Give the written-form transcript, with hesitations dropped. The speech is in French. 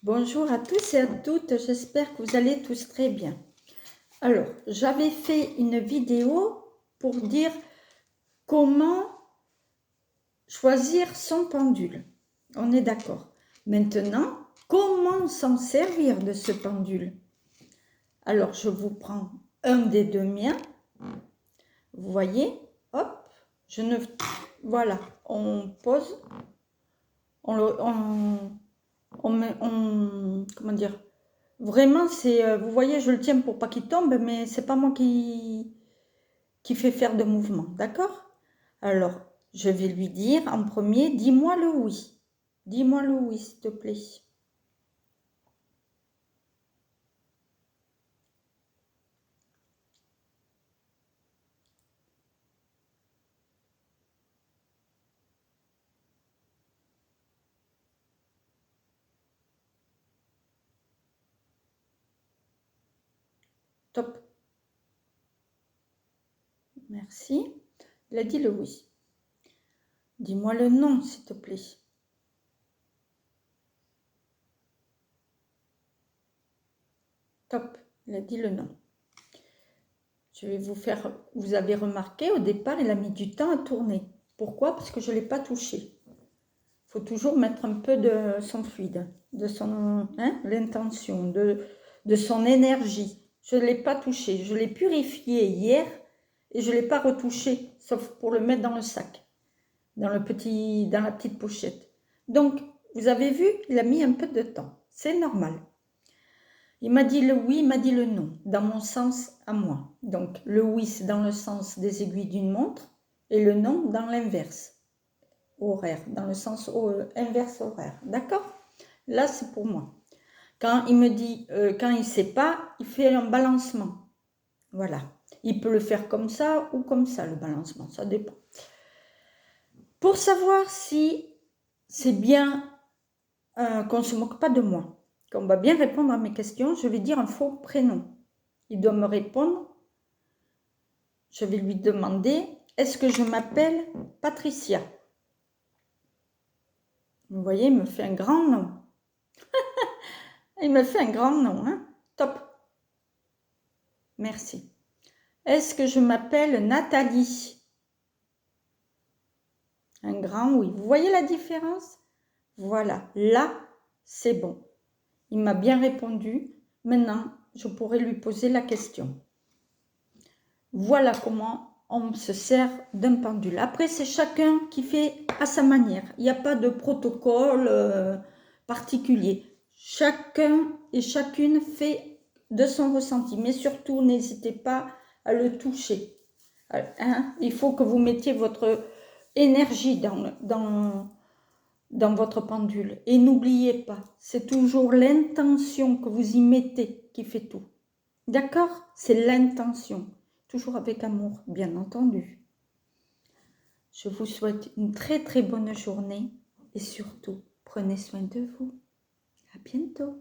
Bonjour à tous et à toutes, j'espère que vous allez tous très bien. Alors, j'avais fait une vidéo pour dire comment choisir son pendule. On est d'accord. Maintenant, comment s'en servir de ce pendule? Alors, je vous prends un des deux miens. Vous voyez, hop, voilà, on pose, comment dire? Vraiment, vous voyez, je le tiens pour pas qu'il tombe, mais c'est pas moi qui fait faire de mouvement, d'accord? Alors, je vais lui dire en premier, dis-moi le oui. Dis-moi le oui, s'il te plaît. Top. Merci. Il a dit le oui. Dis-moi le non, s'il te plaît. Top. Il a dit le non. Je vais vous faire... Vous avez remarqué, au départ, il a mis du temps à tourner. Pourquoi? Parce que je ne l'ai pas touché. Il faut toujours mettre un peu de son fluide, de son l'intention, de son énergie. Je ne l'ai pas touché. Je l'ai purifié hier et je ne l'ai pas retouché, sauf pour le mettre dans le sac, dans la petite pochette. Donc, vous avez vu, il a mis un peu de temps. C'est normal. Il m'a dit le oui, il m'a dit le non, dans mon sens à moi. Donc, le oui, c'est dans le sens des aiguilles d'une montre et le non dans l'inverse, horaire, dans le sens inverse horaire. D'accord? Là, c'est pour moi. Quand il me dit, quand il ne sait pas, il fait un balancement. Voilà. Il peut le faire comme ça ou comme ça, le balancement. Ça dépend. Pour savoir si c'est bien qu'on ne se moque pas de moi, qu'on va bien répondre à mes questions, je vais dire un faux prénom. Il doit me répondre. Je vais lui demander, est-ce que je m'appelle Patricia? Vous voyez, il me fait un grand nom. Il me fait un grand nom, hein? Top. Merci. Est-ce que je m'appelle Nathalie? Un grand oui. Vous voyez la différence? Voilà, là, c'est bon. Il m'a bien répondu. Maintenant, je pourrais lui poser la question. Voilà comment on se sert d'un pendule. Après, c'est chacun qui fait à sa manière. Il n'y a pas de protocole particulier. Chacun et chacune fait de son ressenti. Mais surtout, n'hésitez pas à le toucher. Hein? Il faut que vous mettiez votre énergie dans votre pendule. Et n'oubliez pas, c'est toujours l'intention que vous y mettez qui fait tout. D'accord? C'est l'intention. Toujours avec amour, bien entendu. Je vous souhaite une très très bonne journée et surtout, prenez soin de vous. À bientôt.